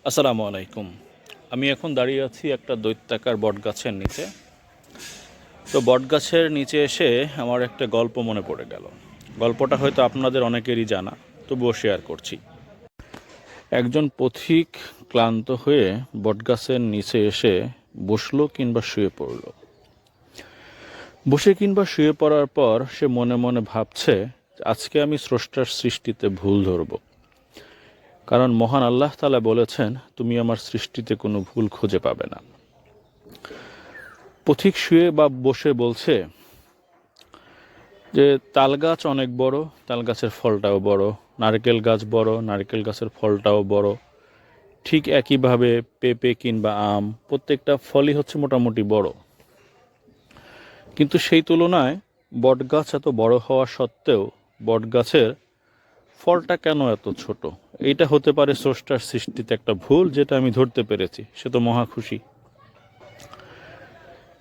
আসসালামু আলাইকুম। আমি এখন দাঁড়িয়ে আছি একটা দৈত্যাকার বটগাছের নিচে। তো বটগাছের নিচে এসে আমার একটা গল্প মনে পড়ে গেল। গল্পটা হয়তো আপনাদের অনেকেরই জানা, তবুও শেয়ার করছি। একজন পথিক ক্লান্ত হয়ে বটগাছের নিচে এসে বসলো কিংবা শুয়ে পড়ল। বসে কিংবা শুয়ে পড়ার পর সে মনে মনে ভাবছে, আজকে আমি স্রষ্টার সৃষ্টিতে ভুল ধরব। কারণ মহান আল্লাহ তাআলা বলেছেন, তুমি আমার সৃষ্টিতে কোনো ভুল খুঁজে পাবে না। পথিক শুয়ে বা বসে বলছে যে তাল গাছ অনেক বড়, তাল গাছের ফলটাও বড়, নারকেল গাছ বড়, নারকেল গাছের ফলটাও বড়। ঠিক একইভাবে পেঁপে কিংবা আম, প্রত্যেকটা ফলই হচ্ছে মোটামুটি বড়। কিন্তু সেই তুলনায় বটগাছ এত বড় হওয়া সত্ত্বেও বটগাছের ফলটা কেন এত ছোট? এইটা হতে পারে স্রষ্টার সৃষ্টিতে একটা ভুল, যেটা আমি ধরতে পেরেছি। সে তো মহা খুশি।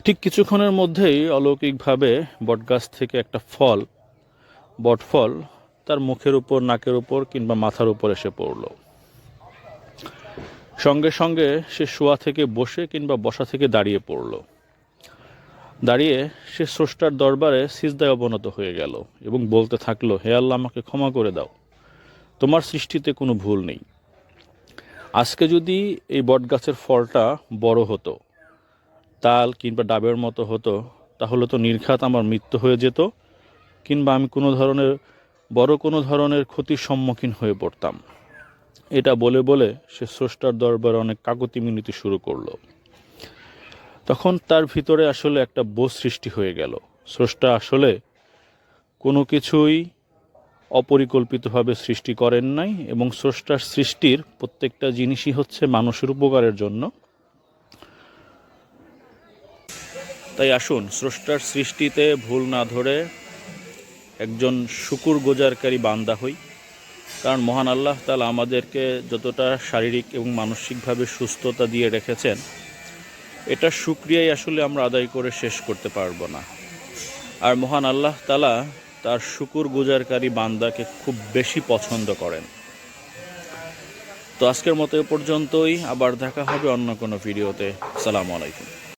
ঠিক কিছুক্ষণের মধ্যেই অলৌকিকভাবে বটগাছ থেকে একটা ফল, বটফল, তার মুখের উপর, নাকের উপর কিংবা মাথার উপর এসে পড়ল। সঙ্গে সঙ্গে সে শোয়া থেকে বসে কিংবা বসা থেকে দাঁড়িয়ে পড়ল। দাঁড়িয়ে সে স্রষ্টার দরবারে সিজদায় অবনত হয়ে গেল এবং বলতে থাকলো, হে আল্লাহ, আমাকে ক্ষমা করে দাও, তোমার সৃষ্টিতে কোনো ভুল নেই। আজকে যদি এই বটগাছের ফলটা বড় হতো, তাল কিংবা ডাবের মতো হতো, তাহলে তো নির্ঘাত আমার মৃত্যু হয়ে যেত, কিংবা আমি বড় কোনো ধরনের ক্ষতির সম্মুখীন হয়ে পড়তাম। এটা বলে বলে সে স্রষ্টার দরবারে অনেক কাকুতি মিনতি শুরু করলো। তখন তার ভিতরে আসলে একটা বোধ সৃষ্টি হয়ে গেল, স্রষ্টা আসলে কোনো কিছুই অপরিকল্পিতভাবে সৃষ্টি করেন নাই, এবং স্রষ্টার সৃষ্টির প্রত্যেকটা জিনিসই হচ্ছে মানুষের উপকারের জন্য। তাই আসুন স্রষ্টার সৃষ্টিতে ভুল না ধরে একজন শুকুরগুজারকারী বান্দা হই। কারণ মহান আল্লাহ তাআলা আমাদেরকে যতটা শারীরিক এবং মানসিকভাবে সুস্থতা দিয়ে রেখেছেন, এটা শুকরিয়াই আসলে আমরা আদায় করে শেষ করতে পারবো না। আর মহান আল্লাহ তাআলা তার শুকুরগুজারকারী বান্দাকে খুব বেশি পছন্দ করেন। তো আজকের মতো এ পর্যন্তই। আবার দেখা হবে অন্য কোনো ভিডিওতে। আসসালামু আলাইকুম।